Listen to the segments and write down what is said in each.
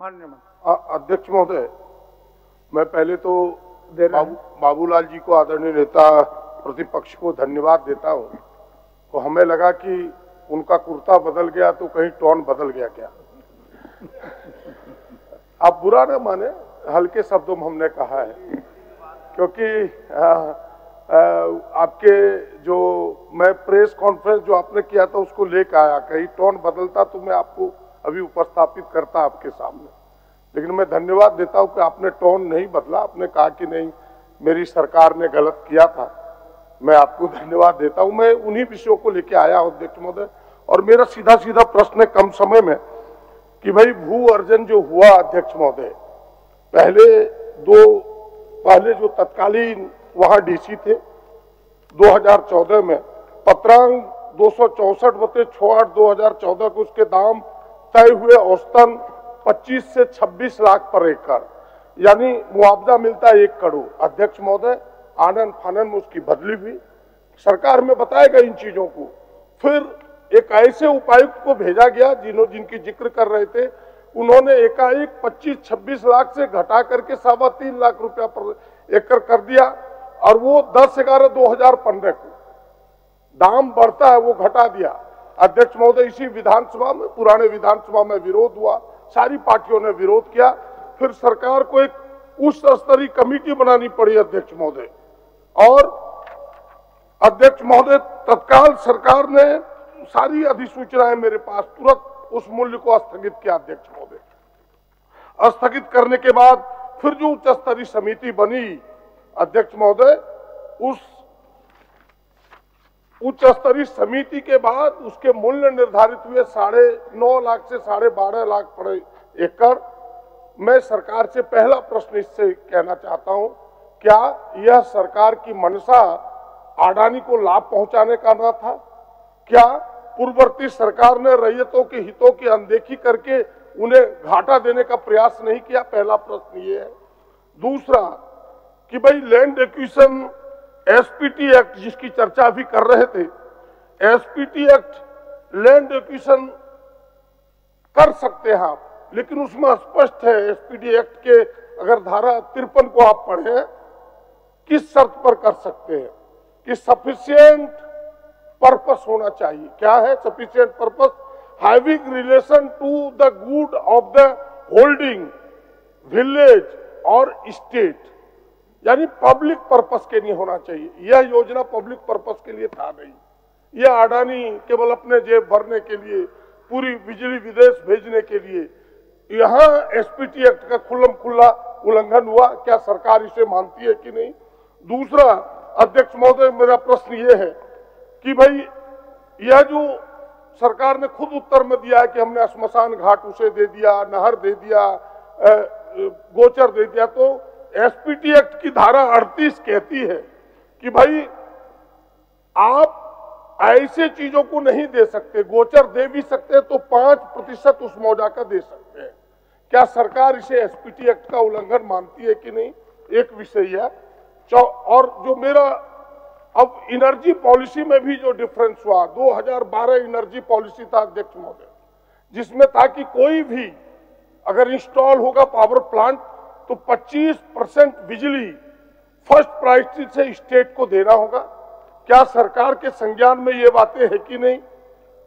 माननीय मंत्री। अध्यक्ष महोदय, मैं पहले तो बाबूलाल जी को, आदरणीय नेता प्रतिपक्ष को धन्यवाद देता हूं। तो हमें लगा कि उनका कुर्ता बदल गया तो कहीं टोन बदल गया क्या। आप बुरा न माने, हल्के शब्दों में हमने कहा है, क्योंकि आपके जो मैं प्रेस कॉन्फ्रेंस जो आपने किया था उसको लेकर आया, कहीं टोन बदलता तो मैं आपको अभी उपस्थापित करता आपके सामने। लेकिन मैं धन्यवाद देता हूं कि आपने टोन नहीं बदला, आपने कहा कि नहीं मेरी सरकार ने गलत किया था। मैं आपको धन्यवाद देता हूं। मैं उन्हीं विषयों को लेके आया हूं अध्यक्ष महोदय, और मेरा सीधा सीधा प्रश्न है कम समय में कि भाई भू अर्जन जो हुआ अध्यक्ष महोदय, पहले जो तत्कालीन वहां डीसी थे 2014 में पत्रांक 264/6/2014 को उसके दाम तय हुए औसतन 25 से 26 लाख पर एकड़, यानी मुआवजा मिलता है 1 करोड़। अध्यक्ष महोदय, आनन फानन में उसकी बदली हुई, सरकार में बताएगा इन चीजों को। फिर एक ऐसे उपायुक्त को भेजा गया जिनकी जिक्र कर रहे थे, उन्होंने एकाएक 25-26 लाख से घटा करके 3.25 लाख रुपया पर एकड़ कर दिया, और वो 10/11/2015 को दाम बढ़ता है वो घटा दिया। अध्यक्ष महोदय, इसी विधानसभा में, पुराने विधानसभा में विरोध हुआ, सारी पार्टियों ने विरोध किया, फिर सरकार को एक उच्च स्तरीय कमेटी बनानी पड़ी अध्यक्ष महोदय। और अध्यक्ष महोदय, तत्काल सरकार ने सारी अधिसूचनाएं मेरे पास, तुरंत उस मूल्य को स्थगित किया अध्यक्ष महोदय। स्थगित करने के बाद फिर जो उच्च स्तरीय समिति बनी अध्यक्ष महोदय, उस उच्च स्तरीय समिति के बाद उसके मूल्य निर्धारित हुए 9.5 लाख से 12.5 लाख पर एकड़। मैं सरकार से पहला प्रश्न इससे कहना चाहता हूं, क्या यह सरकार की मंशा अडानी को लाभ पहुंचाने का न था? क्या पूर्ववर्ती सरकार ने रैयतों के हितों की अनदेखी करके उन्हें घाटा देने का प्रयास नहीं किया? पहला प्रश्न ये है। दूसरा कि भाई लैंड एक्विजिशन एसपीटी एक्ट जिसकी चर्चा भी कर रहे थे, एसपीटी एक्ट लैंड एक्विजिशन कर सकते हैं आप, लेकिन उसमें स्पष्ट है एसपीटी एक्ट के, अगर धारा 53 को आप पढ़ें, किस शर्त पर कर सकते हैं कि सफिशिएंट पर्पस होना चाहिए। क्या है sufficient purpose? Having relation to the good of the holding village और स्टेट, यानी पब्लिक पर्पस के लिए होना चाहिए। यह योजना पब्लिक पर्पस के लिए था नहीं। यह अडानी केवल अपने जेब भरने के लिए, पूरी बिजली विदेश भेजने के लिए, यहां एसपीटी एक्ट का खुल्लम खुल्ला उल्लंघन हुआ। क्या सरकार इसे मानती है कि नहीं? दूसरा अध्यक्ष महोदय, मेरा प्रश्न यह है कि भाई यह जो सरकार ने खुद उत्तर में दिया है कि हमने श्मशान घाट उसे दे दिया, नहर दे दिया, गोचर दे दिया, तो एसपीटी एक्ट की धारा 38 कहती है कि भाई आप ऐसे चीजों को नहीं दे सकते, गोचर दे भी सकते हैं तो 5% उस मौजा का दे सकते हैं। क्या सरकार इसे एसपीटी एक्ट का उल्लंघन मानती है कि नहीं? एक विषय है। और जो मेरा अब एनर्जी पॉलिसी में भी जो डिफरेंस हुआ, 2012 एनर्जी पॉलिसी था अध्यक्ष महोदय, जिसमें था कि कोई भी अगर इंस्टॉल होगा पावर प्लांट तो 25% बिजली फर्स्ट प्रायोरिटी से स्टेट को देना होगा। क्या सरकार के संज्ञान में ये बातें है कि नहीं?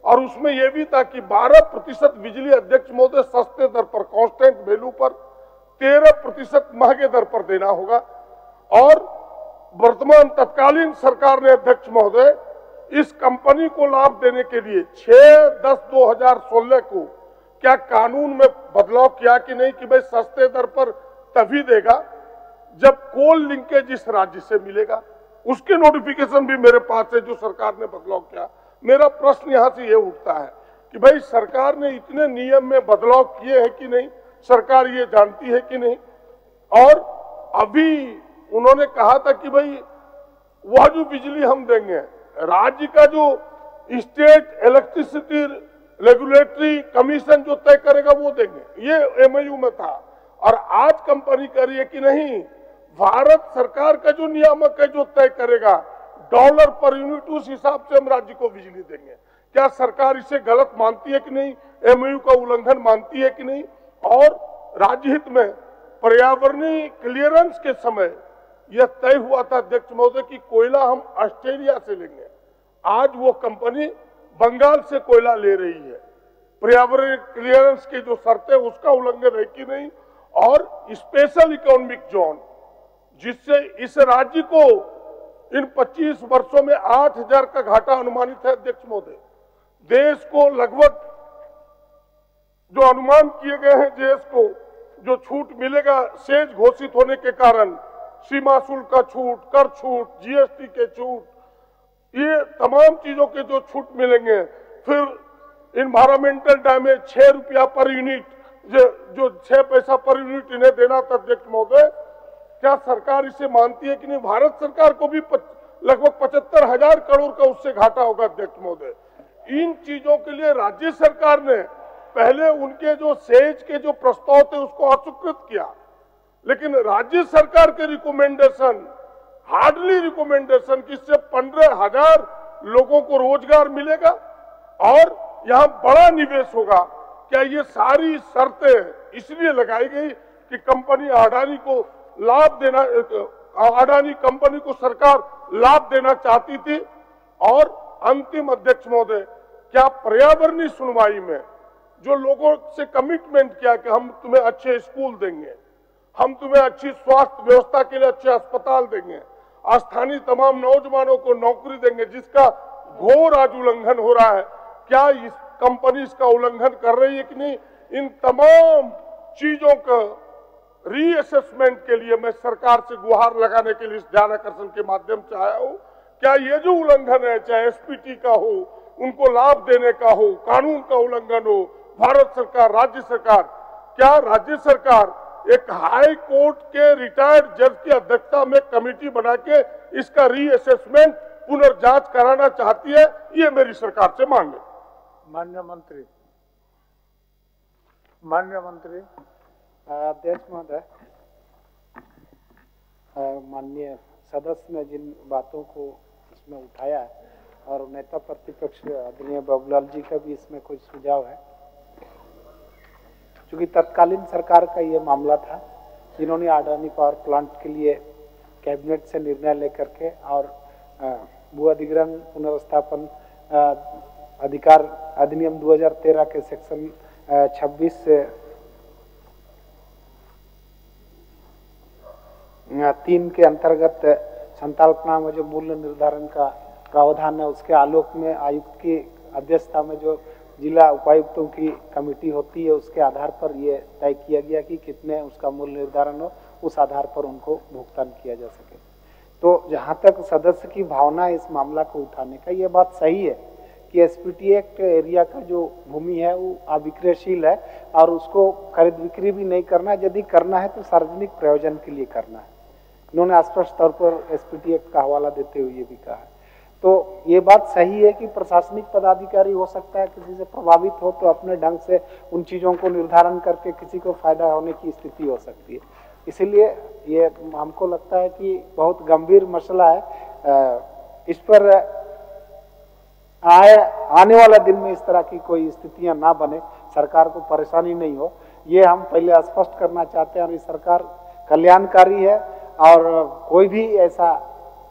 और उसमें यह भी था कि 12% बिजली अध्यक्ष महोदय सस्ते दर पर, कांस्टेंट वैल्यू पर, 13% महंगे दर पर देना होगा। और वर्तमान तत्कालीन सरकार ने अध्यक्ष महोदय इस कंपनी को लाभ देने के लिए 6/10/2016 को क्या कानून में बदलाव किया कि नहीं कि भाई सस्ते दर पर तभी देगा जब कोल लिंकेज इस राज्य से मिलेगा? उसके नोटिफिकेशन भी मेरे पास है जो सरकार ने बदलाव किया। मेरा प्रश्न यहां से ये उठता है कि भाई सरकार ने इतने नियम में बदलाव किए हैं कि नहीं? सरकार ये जानती है कि नहीं? और अभी उन्होंने कहा था कि भाई वह जो बिजली हम देंगे, राज्य का जो स्टेट इलेक्ट्रिसिटी रेगुलेटरी कमीशन जो तय करेगा वो देंगे, ये एमओयू में था। और आज कंपनी कह रही है कि नहीं, भारत सरकार का जो नियामक है जो तय करेगा डॉलर पर यूनिट, उस हिसाब से हम राज्य को बिजली देंगे। क्या सरकार इसे गलत मानती है कि नहीं? एमओयू का उल्लंघन मानती है कि नहीं? और राज्य हित में पर्यावरणीय क्लियरेंस के समय यह तय हुआ था अध्यक्ष महोदय कि कोयला हम ऑस्ट्रेलिया से लेंगे। आज वो कंपनी बंगाल से कोयला ले रही है। पर्यावरणीय क्लियरेंस की जो शर्तें उसका उल्लंघन है कि नहीं, और स्पेशल इकोनॉमिक जोन जिससे इस राज्य को इन 25 वर्षों में 8,000 का घाटा अनुमानित है अध्यक्ष महोदय। देश को लगभग जो अनुमान किए गए हैं, देश को जो छूट मिलेगा सेज घोषित होने के कारण, सीमा शुल्क का छूट, कर छूट, जीएसटी के छूट, ये तमाम चीजों के जो छूट मिलेंगे, फिर इन्वायरमेंटल डैमेज 6 रुपया पर यूनिट, जो 6 पैसा पर यूनिट इन्हें देना था अध्यक्ष महोदय, क्या सरकार इसे मानती है कि नहीं? भारत सरकार को भी लगभग 75,000 करोड़ का उससे घाटा होगा अध्यक्ष महोदय। इन चीजों के लिए राज्य सरकार ने पहले उनके जो सेज के जो प्रस्ताव थे उसको अस्वीकृत किया, लेकिन राज्य सरकार के रिकमेंडेशन, हार्डली रिकमेंडेशन, किससे 15,000 लोगों को रोजगार मिलेगा और यहां बड़ा निवेश होगा। क्या ये सारी शर्तें इसलिए लगाई गई कि कंपनी अडानी को लाभ देना, अडानी कंपनी को सरकार लाभ देना चाहती थी? और अंतिम अध्यक्ष महोदय, क्या पर्यावरणीय सुनवाई में जो लोगों से कमिटमेंट किया कि हम तुम्हें अच्छे स्कूल देंगे, हम तुम्हें अच्छी स्वास्थ्य व्यवस्था के लिए अच्छे अस्पताल देंगे, स्थानीय तमाम नौजवानों को नौकरी देंगे, जिसका घोर आज उल्लंघन हो रहा है, क्या इस कंपनी इसका उल्लंघन कर रही है कि नहीं? इन तमाम चीजों का रीअसेसमेंट के लिए मैं सरकार से गुहार लगाने के लिए इस ध्यान आकर्षण के माध्यम से आया हूं। क्या ये जो उल्लंघन है, चाहे एसपीटी का हो, उनको लाभ देने का हो, कानून का उल्लंघन हो, भारत सरकार, राज्य सरकार, क्या राज्य सरकार एक हाई कोर्ट के रिटायर्ड जज की अध्यक्षता में कमेटी बना के इसका रीअसेसमेंट, पुनर्जांच कराना चाहती है? ये मेरी सरकार से मांग है। माननीय मंत्री, अध्यक्ष महोदय, माननीय सदस्य ने जिन बातों को इसमें उठाया है और नेता प्रतिपक्ष आदरणीय बाबूलाल जी का भी इसमें कुछ सुझाव है। चूंकि तत्कालीन सरकार का ये मामला था, जिन्होंने अडानी पावर प्लांट के लिए कैबिनेट से निर्णय लेकर के और भू अधिग्रहण पुनर्स्थापन अधिकार अधिनियम 2013 के सेक्शन 26 से 3 के अंतर्गत संकल्पना में जो मूल्य निर्धारण का प्रावधान है, उसके आलोक में आयुक्त की अध्यक्षता में जो जिला उपायुक्तों की कमेटी होती है, उसके आधार पर ये तय किया गया कि कितने उसका मूल्य निर्धारण हो, उस आधार पर उनको भुगतान किया जा सके। तो जहाँ तक सदस्य की भावना है इस मामला को उठाने का, ये बात सही है कि एसपीटी एक्ट एरिया का जो भूमि है वो अविक्रयशील है और उसको खरीद बिक्री भी नहीं करना है। यदि करना है तो सार्वजनिक प्रयोजन के लिए करना है। इन्होंने स्पष्ट तौर पर एसपीटी एक्ट का हवाला देते हुए ये भी कहा है। तो ये बात सही है कि प्रशासनिक पदाधिकारी हो सकता है किसी से प्रभावित हो तो अपने ढंग से उन चीजों को निर्धारण करके किसी को फायदा होने की स्थिति हो सकती है। इसीलिए ये हमको लगता है कि बहुत गंभीर मसला है। इस पर आने वाला दिन में इस तरह की कोई स्थितियां ना बने, सरकार को परेशानी नहीं हो, ये हम पहले स्पष्ट करना चाहते हैं। और ये सरकार कल्याणकारी है और कोई भी ऐसा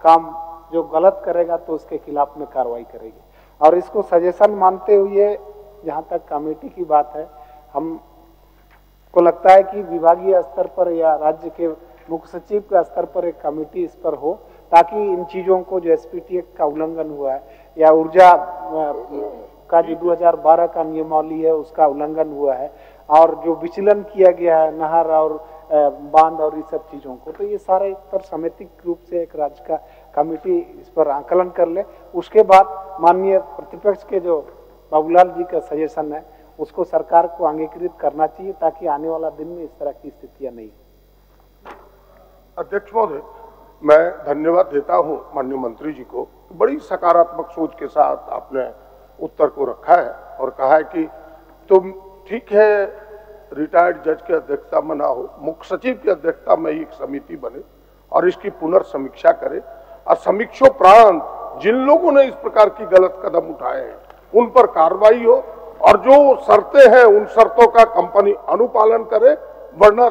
काम जो गलत करेगा तो उसके खिलाफ में कार्रवाई करेगी। और इसको सजेशन मानते हुए जहां तक कमेटी की बात है, हम को लगता है कि विभागीय स्तर पर या राज्य के मुख्य सचिव के स्तर पर एक कमेटी इस पर हो, ताकि इन चीजों को जो एसपीटी एक्ट का उल्लंघन हुआ है या ऊर्जा का जो 2012 का नियमावली है उसका उल्लंघन हुआ है और जो विचलन किया गया है नहर और बांध और ये सब चीजों को, तो ये सारे एक पर समितिक रूप से एक राज्य का कमेटी इस पर आकलन कर ले। उसके बाद माननीय प्रतिपक्ष के जो बाबूलाल जी का सजेशन है उसको सरकार को अंगीकृत करना चाहिए, ताकि आने वाला दिन में इस तरह की स्थितियां नहीं। अध्यक्ष महोदय, मैं धन्यवाद देता हूं माननीय मंत्री जी को। बड़ी सकारात्मक सोच के साथ आपने उत्तर को रखा है और कहा है कि तुम ठीक है, रिटायर्ड जज की अध्यक्षता में ना हो, मुख्य सचिव की अध्यक्षता में ही एक समिति बने और इसकी पुनर्समीक्षा करे और समीक्षोपरांत जिन लोगों ने इस प्रकार की गलत कदम उठाए हैं उन पर कार्रवाई हो और जो शर्तें हैं उन शर्तों का कंपनी अनुपालन करे। वरना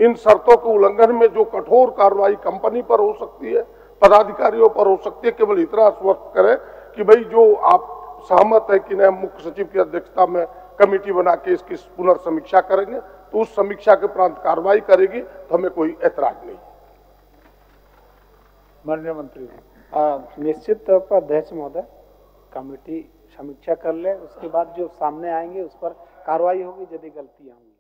इन शर्तों के उल्लंघन में जो कठोर कार्रवाई कंपनी पर हो सकती है, पदाधिकारियों पर हो सकती है। केवल इतना आश्वस्त करें कि भाई जो आप सहमत है कि नहीं, मुख्य सचिव की अध्यक्षता में कमेटी बना के इसकी पुनर्समीक्षा करेंगे, तो उस समीक्षा के उपरांत कार्रवाई करेगी, तो हमें कोई ऐतराज नहीं। माननीय मंत्री जी, निश्चित तौर पर अध्यक्ष महोदय कमेटी समीक्षा कर ले, उसके बाद जो सामने आएंगे उस पर कार्रवाई होगी यदि गलतियां होंगी।